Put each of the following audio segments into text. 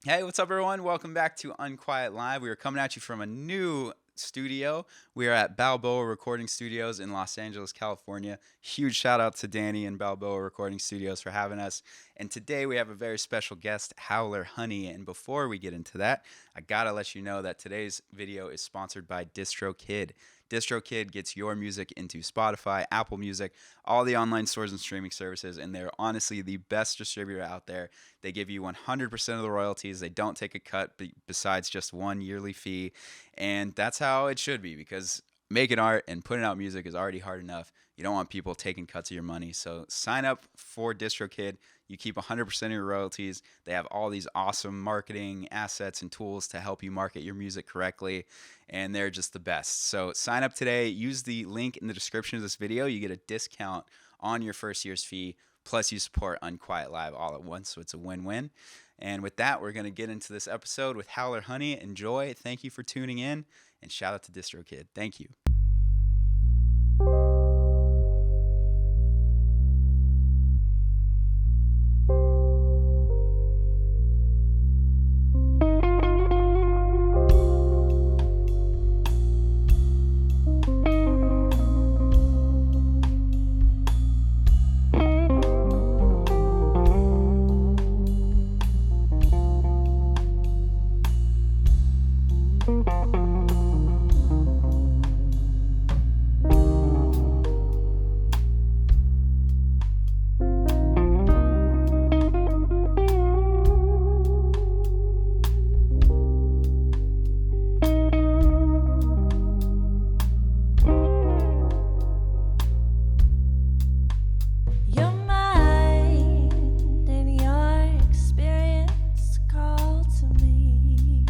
Hey, what's up, everyone? Welcome back to Unquiet Live. We are coming at you from a new studio. We are at Balboa Recording Studios in Los Angeles, California. Huge shout out to Danny and Balboa Recording Studios for having us. And today we have a very special guest, Howler Honey. And before we get into that, I gotta let you know that today's video is sponsored by Distrokid. DistroKid gets your music into Spotify, Apple Music, all the online stores and streaming services, and they're honestly the best distributor out there. They give you 100% of the royalties. They don't take a cut besides just one yearly fee. And that's how it should be because making art and putting out music is already hard enough. You don't want people taking cuts of your money. So sign up for DistroKid. You keep 100% of your royalties. They have all these awesome marketing assets and tools to help you market your music correctly. And they're just the best. So sign up today. Use the link in the description of this video. You get a discount on your first year's fee. Plus, you support Unquiet Live all at once, so it's a win-win. And with that, we're going to get into this episode with Howler Honey. Enjoy. Thank you for tuning in, and shout out to DistroKid. Thank you. Your mind and your experience call to me.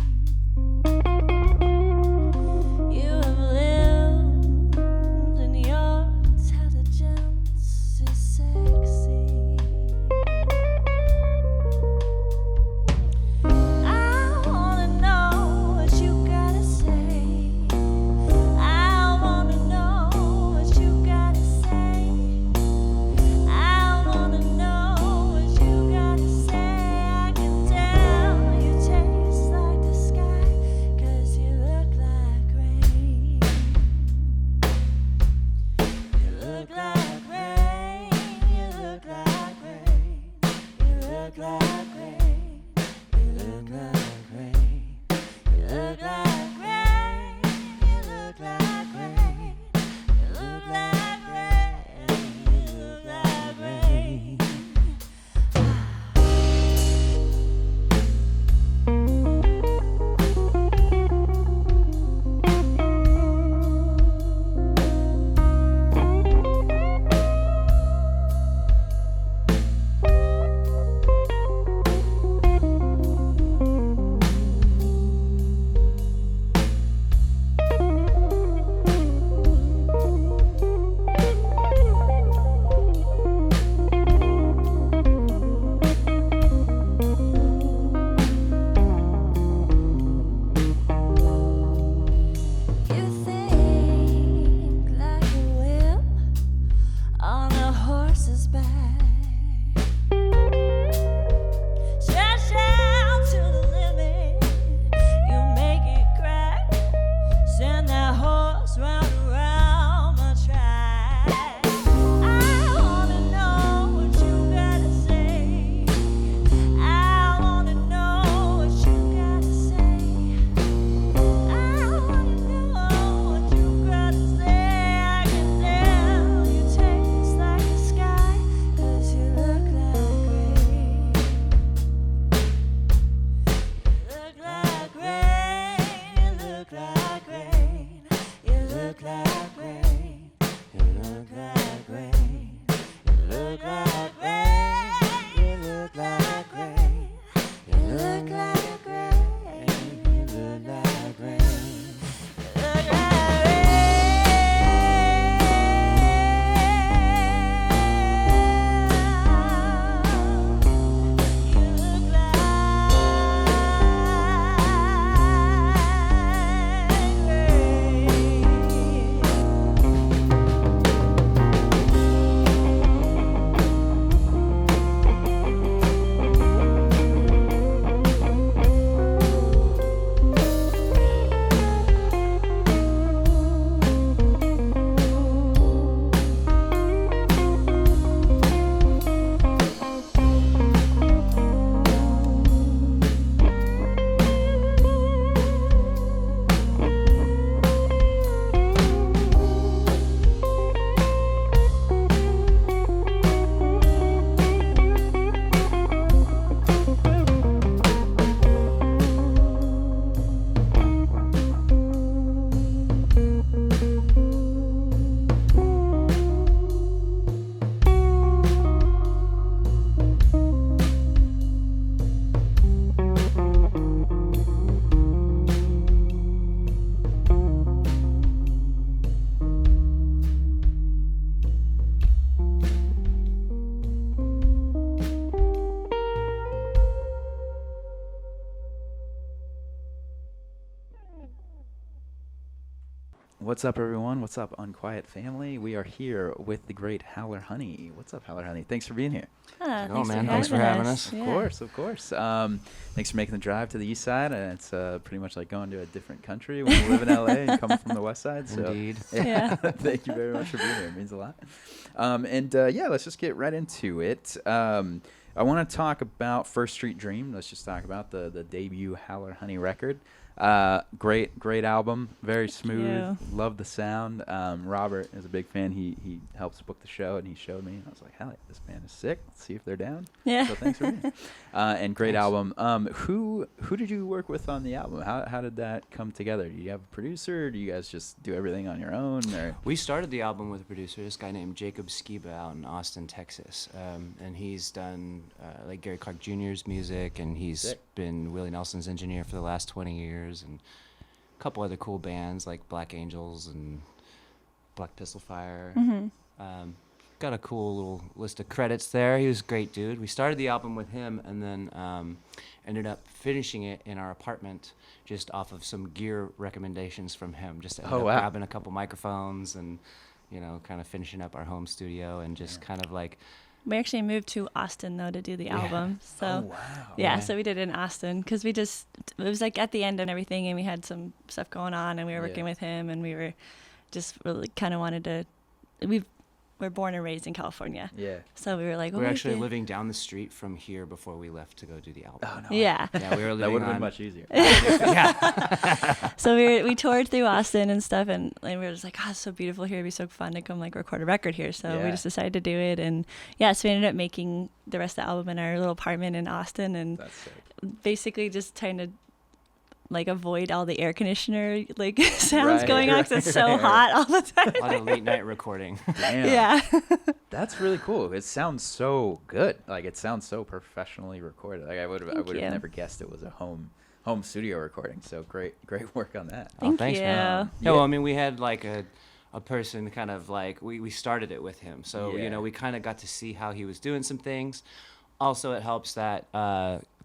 What's up, everyone? What's up, Unquiet family? We are here with the great Howler Honey. What's up, Howler Honey? Thanks for being here. Thanks, man. Thanks for having us. Of course, of course. Thanks for making the drive to the east side. It's pretty much like going to a different country when you live in LA and coming from the west side. So, Indeed. Yeah. Thank you very much for being here. It means a lot. Let's just get right into it. I want to talk about First Street Dream. Let's just talk about the debut Howler Honey record. Great album, very smooth. Love the sound. Robert is a big fan. He helps book the show, and he showed me. And I was like, hell, this band is sick. Let's see if they're down. Yeah. So thanks for being here. And great Thanks. album. Who did you work with on the album? How did that come together? Do you have a producer? Or do you guys just do everything on your own? Or? We started the album with a producer, this guy named Jacob Skiba out in Austin, Texas. And he's done like Gary Clark Jr.'s music, and he's Sick. been Willie Nelson's engineer for the last 20 years, and a couple other cool bands like Black Angels and Black Pistol Fire. Got a cool little list of credits there. He was a great dude. We started the album with him, and then ended up finishing it in our apartment just off of some gear recommendations from him. Just ended up grabbing a couple microphones and, kind of finishing up our home studio and just kind of like... We actually moved to Austin, though, to do the album. So, so we did it in Austin because it was like at the end and everything, and we had some stuff going on, and we were working with him, and we were just really kind of wanted to... We're born and raised in California. Yeah. So we were like... We were actually living down the street from here before we left to go do the album. Oh, no. Yeah. Yeah, we were living That would have on... been much easier. So we toured through Austin and stuff, and we were just like, it's so beautiful here. It'd be so fun to come like record a record here. So we just decided to do it, and so we ended up making the rest of the album in our little apartment in Austin, and That's sick. basically just trying to like avoid all the air conditioner like sounds going on because it's so hot all the time. A lot of late night recording. Damn. Yeah. That's really cool. It sounds so good. Like it sounds so professionally recorded. Like I would have you. never guessed it was a home studio recording. So great work on that. Thank you. Man. Yeah, well, I mean, we had like a person kind of like we started it with him. So, we kind of got to see how he was doing some things. Also, it helps that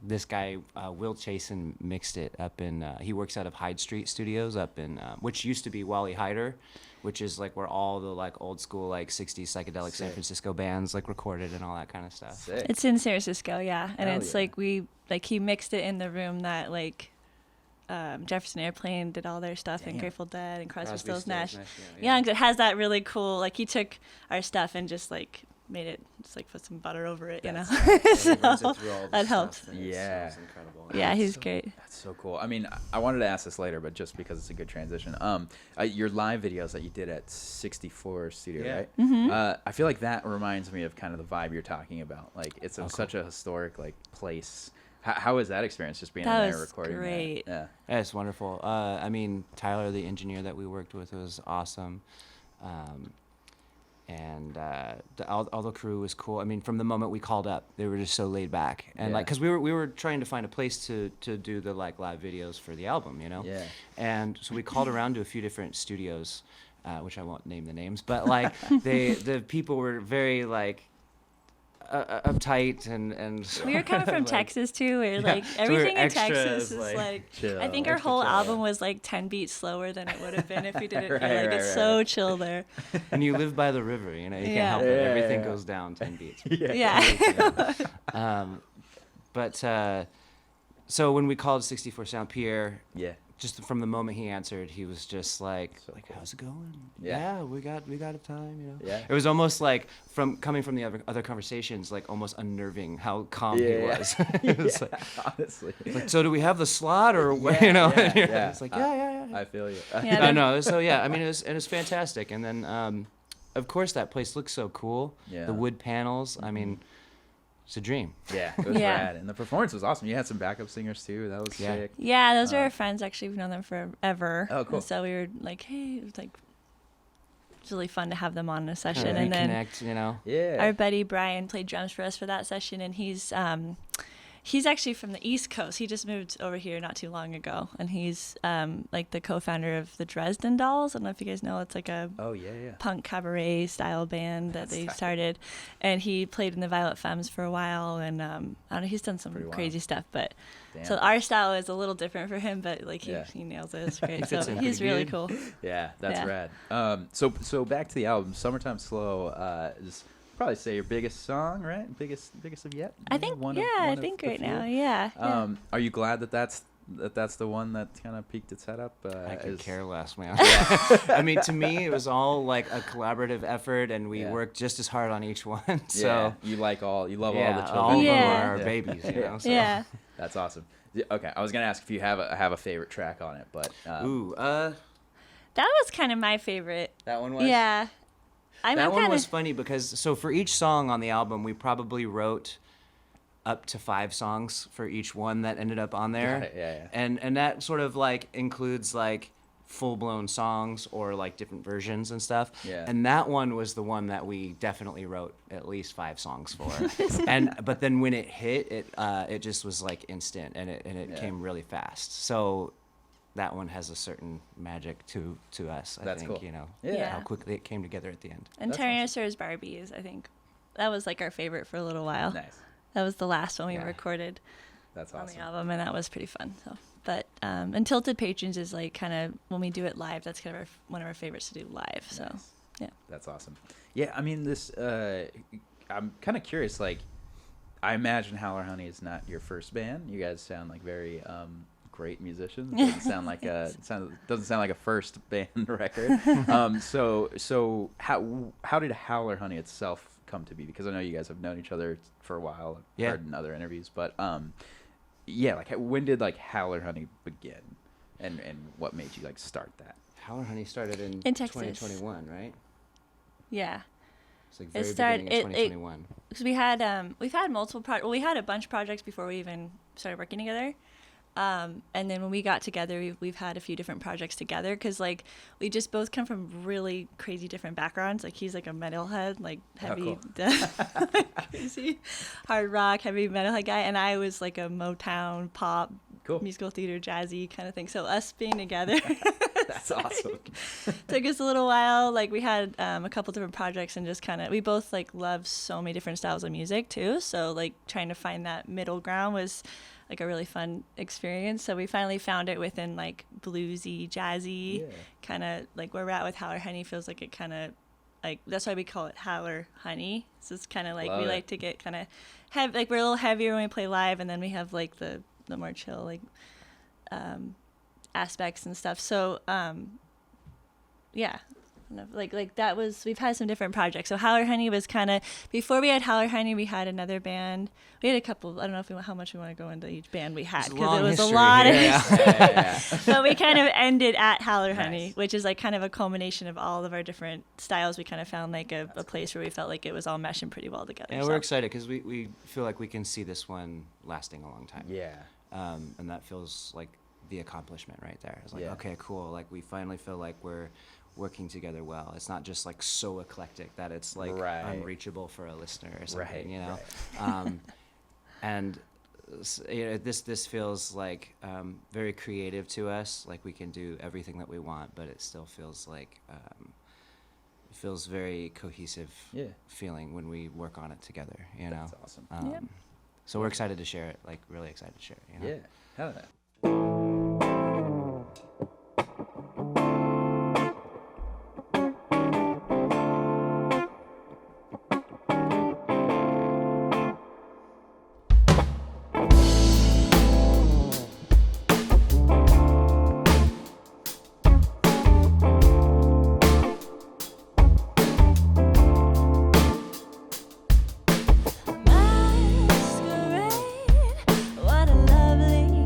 this guy, Will Chasen, mixed it up in, he works out of Hyde Street Studios up in, which used to be Wally Hyder, which is like where all the like old school like 60s psychedelic San Francisco bands like recorded and all that kind of stuff. Sick. It's in San Francisco, yeah. And Hell it's yeah. like he mixed it in the room that like Jefferson Airplane did all their stuff, and Grateful Dead and Crosby, Stills, Nash. Yeah, and it has that really cool, like he took our stuff and just like made it, just like put some butter over it, That's so that helps. Yeah. It's incredible. Yeah, he's great. That's so cool. I mean, I wanted to ask this later, but just because it's a good transition. Your live videos that you did at 64 Studio, right? Mm-hmm. I feel like that reminds me of kind of the vibe you're talking about. Like it's such a historic like place. How was that experience, just being in there recording? That was great. Yeah, it's wonderful. I mean, Tyler, the engineer that we worked with, was awesome. And all the crew was cool. I mean, from the moment we called up, they were just so laid back, and like, cause we were trying to find a place to do the like live videos for the album, Yeah. And so we called around to a few different studios, which I won't name the names, but like the people were very like uptight and. We were kind of from Texas too, where like everything in Texas is like chill, I think our whole album was like 10 beats slower than it would have been if we did it here. Like it's so chill there. And you live by the river, you can't help it. Everything goes down 10 beats. So when we called 64 Sound Pierre, just from the moment he answered, he was just like, how's it going? Yeah, we got a time, Yeah. It was almost like coming from the other conversations, like almost unnerving how calm he was. It was like, honestly. Like, so do we have the slot or what? Yeah. It's like, yeah. I feel you. Yeah, I know. So yeah, I mean, it was fantastic. And then, of course, that place looks so cool. Yeah. The wood panels. I mean, it's a dream. Yeah, it was rad, and the performance was awesome. You had some backup singers too. That was sick. Yeah, those are our friends. Actually, we've known them forever. Oh, cool. And so we were like, hey, it was like it's really fun to have them on a session. Kind of and then reconnect, Yeah. our buddy Brian played drums for us for that session, and He's actually from the East Coast. He just moved over here not too long ago, and he's like the co-founder of the Dresden Dolls. I don't know if you guys know. It's like a punk cabaret style band that they started, and he played in the Violet Femmes for a while, and I don't know. He's done some crazy stuff, but so our style is a little different for him, but like he nails it. It's great. So he's really cool. Yeah, that's rad. So back to the album, "Summertime Slow" is probably say your biggest song, right? Biggest of yet? I think I think right now, yeah. Are you glad that that's the one that kind of peaked its head up? I could care less, man. I mean, to me, it was all like a collaborative effort, and we worked just as hard on each one. So you love all the children. All of them are our babies, you know. So. Yeah, that's awesome. Okay, I was gonna ask if you have a favorite track on it, but that was kind of my favorite. That one was. Yeah. That one was funny because for each song on the album, we probably wrote up to 5 songs for each one that ended up on there. Yeah. And that sort of like includes like full-blown songs or like different versions and stuff. Yeah. And that one was the one that we definitely wrote at least 5 songs for. But then when it hit, it just was like instant, and it came really fast. So that one has a certain magic to us, I think, cool. you know, Yeah. how quickly it came together at the end. And Tyrannosaurus Barbies, I think that was like our favorite for a little while. Nice. That was the last one we recorded. That's awesome. On the album, and that was pretty fun. So, but and Tilted Patrons is like kind of when we do it live. That's kind of one of our favorites to do live. So, yeah. That's awesome. Yeah, I mean this. I'm kind of curious. Like, I imagine Howler Honey is not your first band. You guys sound like very great musicians. Doesn't sound like a first band record. So how did Howler Honey itself come to be? Because I know you guys have known each other for a while. I've heard in other interviews, but like when did like Howler Honey begin, and what made you like start that? Howler Honey started in Texas. 2021, right? Yeah. It's like beginning of 2021. Because we've had multiple projects. Well, we had a bunch of projects before we even started working together. And then when we got together, we've had a few different projects together because like we just both come from really crazy different backgrounds. Like he's like a metalhead, like heavy, crazy hard rock, heavy metalhead guy, and I was like a Motown pop, musical theater, jazzy kind of thing. So us being together, that's awesome. Took us a little while. Like we had a couple different projects and just kind of we both like love so many different styles of music too. So like trying to find that middle ground was like a really fun experience. So we finally found it within like bluesy, jazzy, kind of like where we're at with Howler Honey feels like it kind of like, that's why we call it Howler Honey. So it's kind of like we like to get kind of heavy, like we're a little heavier when we play live, and then we have like the more chill like aspects and stuff. So yeah. Like that was, we've had some different projects. So Howler Honey was kind of, before we had Howler Honey, we had another band. We had a couple, I don't know how much we want to go into each band we had, because it was a lot of history. But we kind of ended at Howler Honey, which is like kind of a culmination of all of our different styles. We kind of found like a place where we felt like it was all meshing pretty well together. Yeah, we're excited because we feel like we can see this one lasting a long time. Yeah. And that feels like the accomplishment right there. It's like, okay, cool. Like we finally feel like we're working together well. It's not just like so eclectic that it's like unreachable for a listener or something, you know. And you know, this feels like very creative to us. Like we can do everything that we want, but it still feels like it feels very cohesive feeling when we work on it together. You know, that's awesome. So we're excited to share it. Like really excited to share it. You know? Yeah, hell yeah. What a lovely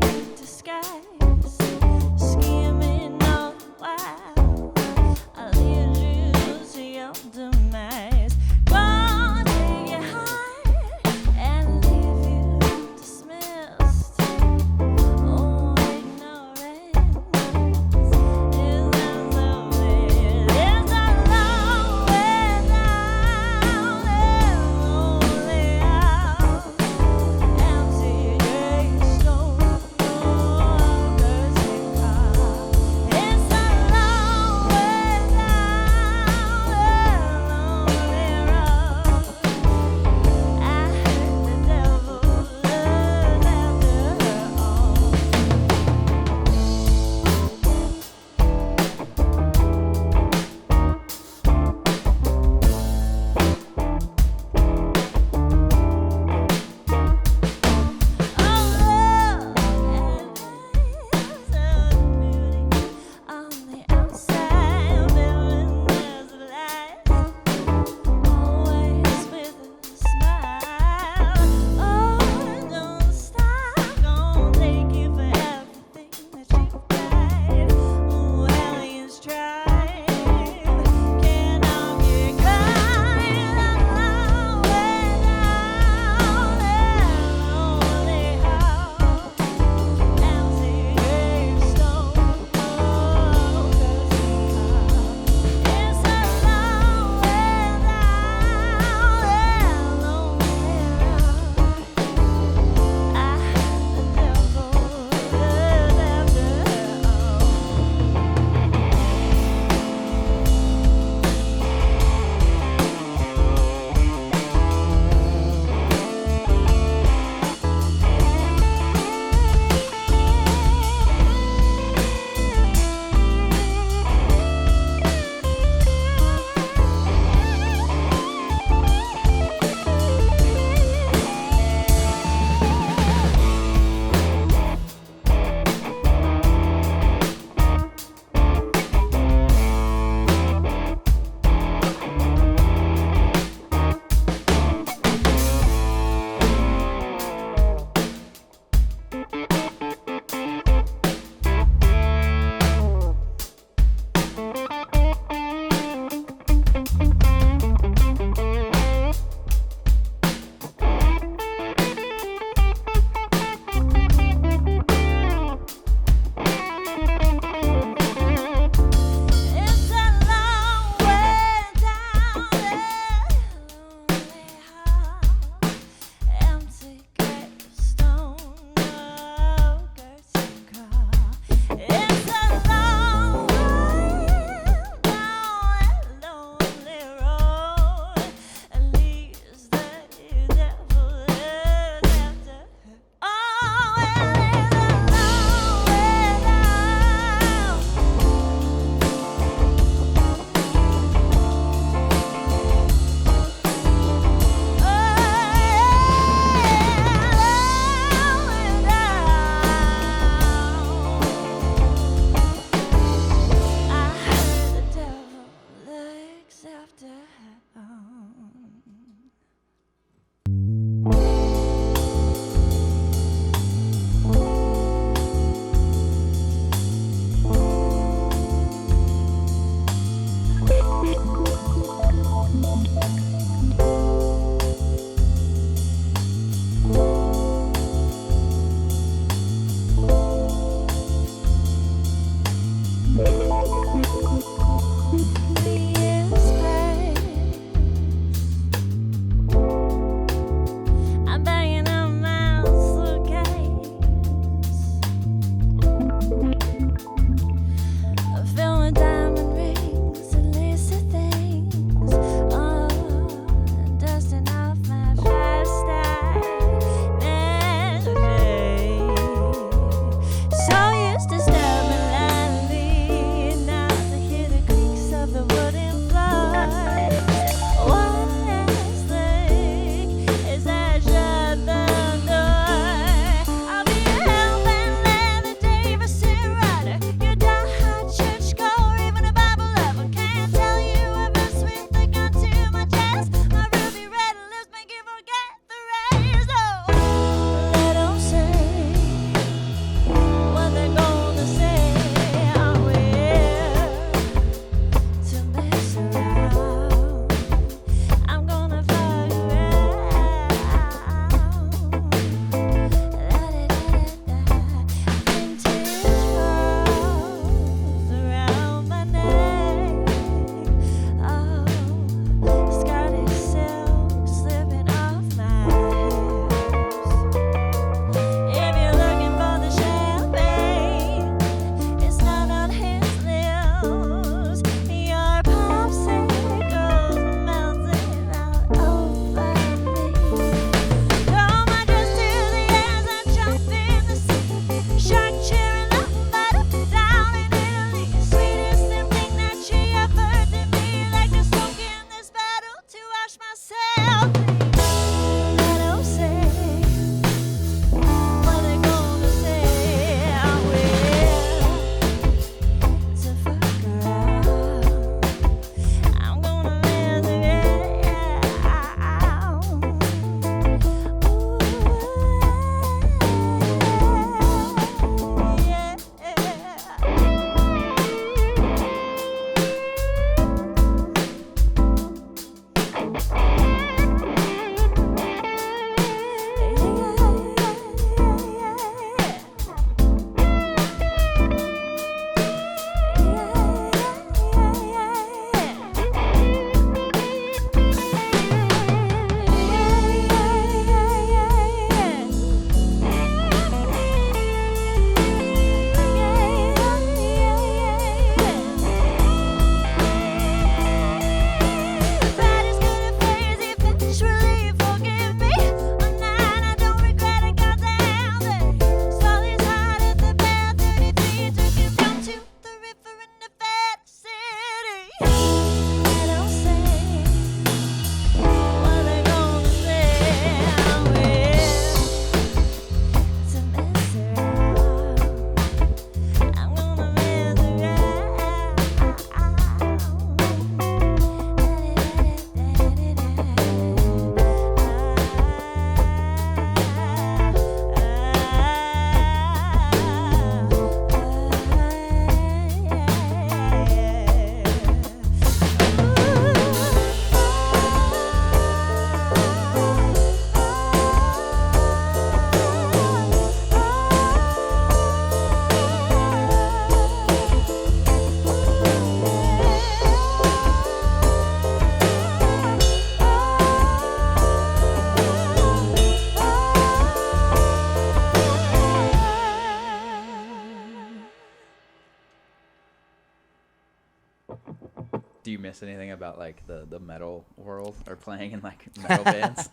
Do you miss anything about like the metal world or playing in like metal bands?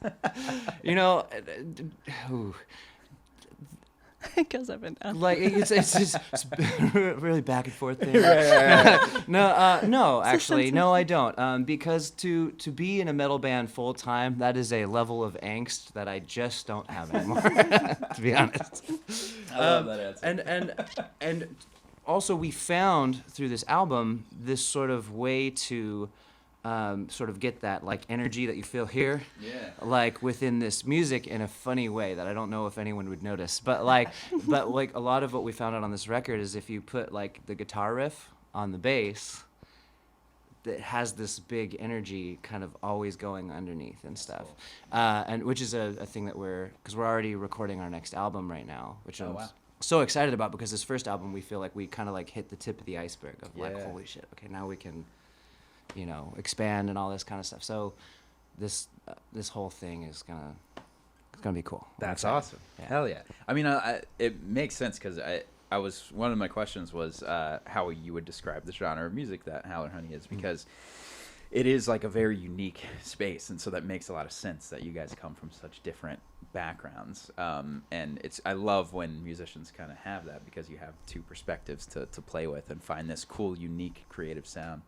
You know, ooh, It goes up and down. like it's just it's really back and forth thing. No, actually, no, I don't. Because to be in a metal band full time, that is a level of angst that I just don't have anymore. To be honest. I love that answer. And also we found through this album this sort of way to sort of get that like energy that you feel here, like within this music in a funny way that I don't know if anyone would notice, but like a lot of what we found out on this record is if you put like the guitar riff on the bass, that has this big energy kind of always going underneath and stuff, and which is a thing that because we're already recording our next album right now, which I'm so excited about, because this first album we feel like we kind of like hit the tip of the iceberg of like, holy shit, okay, now we can, you know, expand and all this kind of stuff. So this whole thing is gonna be cool. That's awesome. Yeah. Hell yeah. I mean, it makes sense, because I was, one of my questions was how you would describe the genre of music that Howler Honey is, because it is like a very unique space, and so that makes a lot of sense that you guys come from such different backgrounds. And I love when musicians kind of have that, because you have two perspectives to play with and find this cool, unique, creative sound.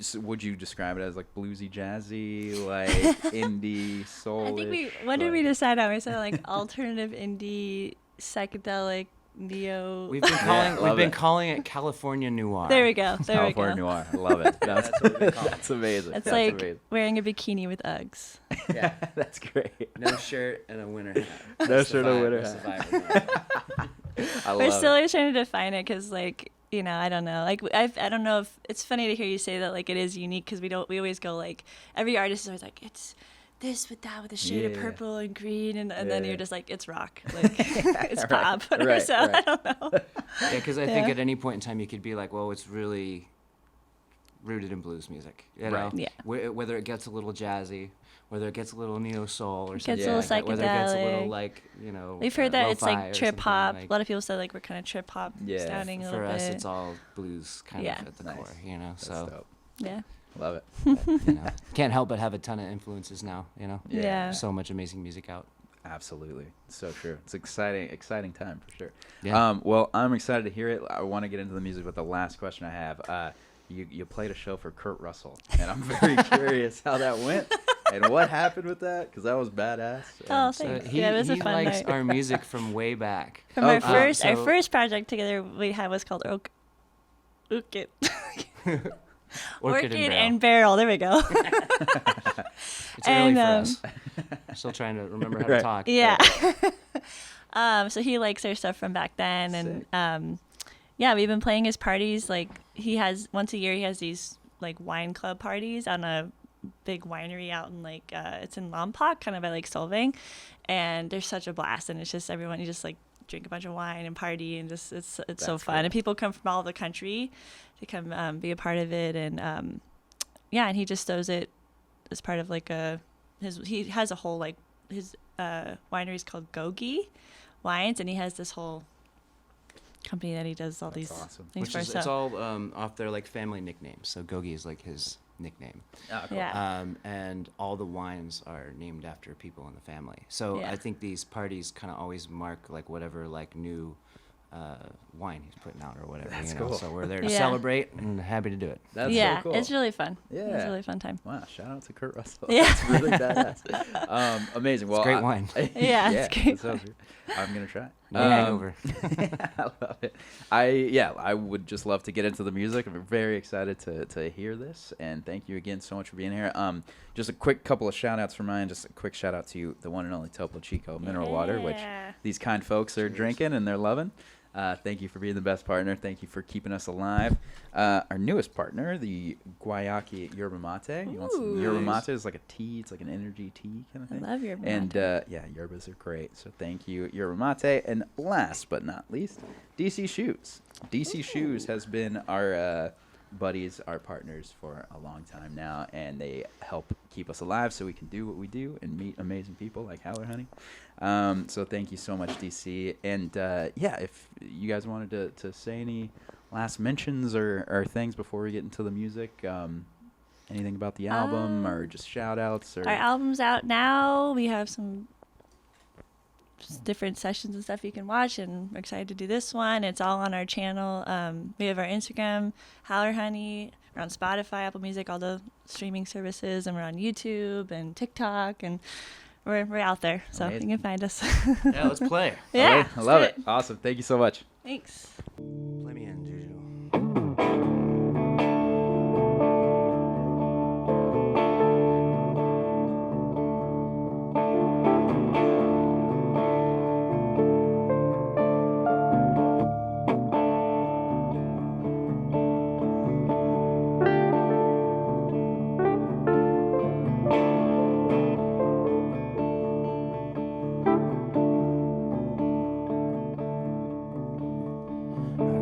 So would you describe it as like bluesy, jazzy, like indie, soul? I think what did we decide on? We said like alternative indie, psychedelic, neo. We've been calling it California Noir. There we go. California Noir. I love it. That's what we call it. That's amazing. It's like amazing. Wearing a bikini with Uggs. Yeah, that's great. No shirt and a winter hat. No shirt and a winter hat. We're still always trying to define it, because like, you know, I don't know. Like I don't know if it's funny to hear you say that like it is unique, because we always go like every artist is always like it's this with that with a shade of purple and green, and then you're just like it's rock, like it's pop, whatever. So I don't know. Yeah, because I think at any point in time you could be like, well, it's really rooted in blues music, you know? Yeah. Whether it gets a little jazzy, whether it gets a little neo soul or something, gets a little psychedelic, whether it gets a little like, you know, we've heard that it's like trip hop. Like, a lot of people say like we're kind of trip hop sounding a little bit. For us, it's all blues kind of at the core, you know. That's so dope. Yeah. Love it. You know, can't help but have a ton of influences now, you know. Yeah. So much amazing music out. Absolutely. So true. It's exciting time for sure. Yeah. Well, I'm excited to hear it. I want to get into the music, but the last question I have, you played a show for Kurt Russell, and I'm very curious how that went and what happened with that, because that was badass. Oh, thanks. It was a fun night. He likes our music from way back. From our first project together we had was called Orchid. Orchid and Barrel. There we go. It's early for us. I'm still trying to remember how to talk. Yeah. So he likes our stuff from back then, and we've been playing his parties. Like he has once a year, he has these like wine club parties on a big winery out in like it's in Lompoc, kind of by Lake Solvang, and there's such a blast, and it's just everyone, you just like drink a bunch of wine and party, and just it's so fun, and people come from all over the country to come be a part of it, and and he just does it as part of like he has a whole like his winery is called Gogi Wines, and he has this whole company that he does all these things for. It's all off their like family nicknames. So Gogi is like his nickname. Oh, cool. Yeah. And all the wines are named after people in the family. So I think these parties kind of always mark like whatever like new wine he's putting out or whatever. That's you know? cool. So we're there to celebrate and happy to do it. That's so cool. It's really fun. Yeah. It's a really fun time. Wow, shout out to Kurt Russell. Yeah. That's really badass. Amazing. Well, it's great wine. It's great wine. I'm going to try. No hangover. I love it. I would just love to get into the music. I'm very excited to hear this, and thank you again so much for being here. Just a quick couple of shout outs for mine. Just a quick shout out to the one and only Topo Chico mineral water, which these kind folks are drinking and they're loving. Thank you for being the best partner. Thank you for keeping us alive. Our newest partner, the Guayaki Yerba Mate. You want some yerba mate? It's like a tea. It's like an energy tea kind of thing. I love yerba mate. And yerbas are great. So thank you, yerba mate. And last but not least, DC Shoes. DC Shoes has been our buddies, our partners for a long time now, and they help keep us alive so we can do what we do and meet amazing people like Howler Honey. So thank you so much, DC. And if you guys wanted to say any last mentions or things before we get into the music? Anything about the album or just shout outs? Our album's out now. We have some different sessions and stuff you can watch, and we're excited to do this one. It's all on our channel. We have our Instagram, Howler Honey. We're on Spotify, Apple Music, all the streaming services, and we're on YouTube and TikTok, and we're out there, so Amazing. you can find us. Yeah, let's play. Yeah, All right, I let's love do it. Awesome. Thank you so much. Thanks. Play me in, Juju.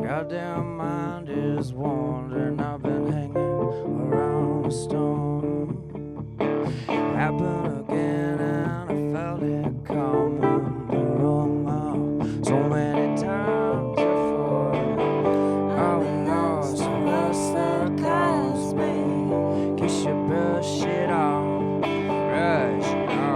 Goddamn mind is wandering. I've been hanging around a storm. Happened again and I felt it coming the wrong mile. So many times before I lost the rust that caused me. Kiss your brush it off, brush it off.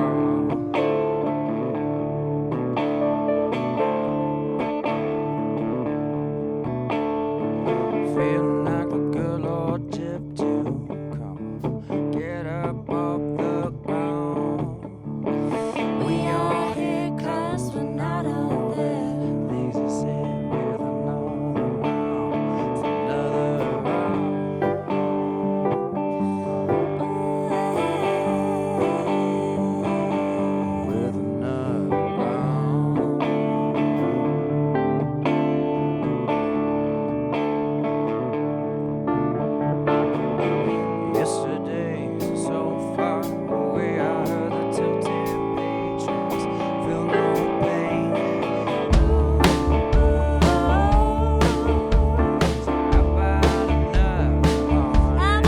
Feeling like the good Lord tipped you. Come on, get up off the ground. We are here 'cause we're not out there. Lazy said with another round, for another round. With another round. Yesterday, so far away, I heard the tilted patrons feel no pain. So how about another one?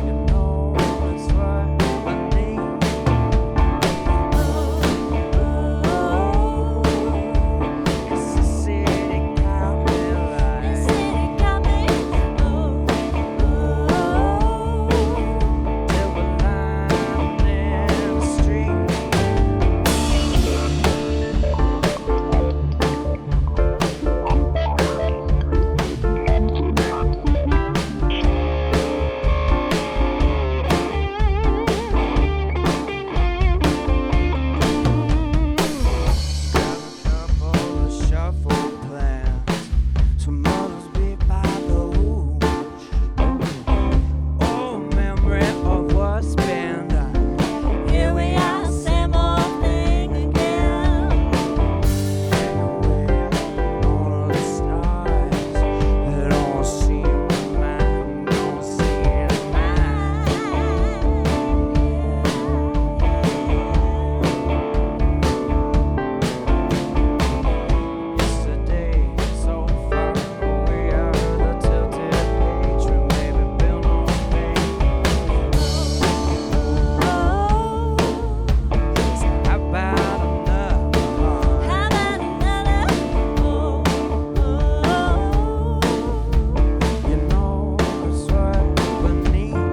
You know it's what I need. It's the city got me like. There were lines in the street. Got a couple of shuffle plans. Some others be by the hooch. Old memory of what's been done. Here we are, same old thing again. All the stars that don't seem to mine, don't seem to mine. Yesterday, so far away, I heard the tilted patron, maybe built on pain. So how about another one? You know it's what we need.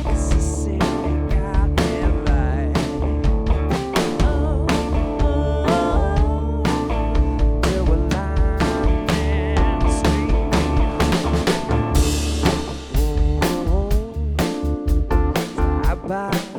Cause the city got me like. There were lines in the street. How about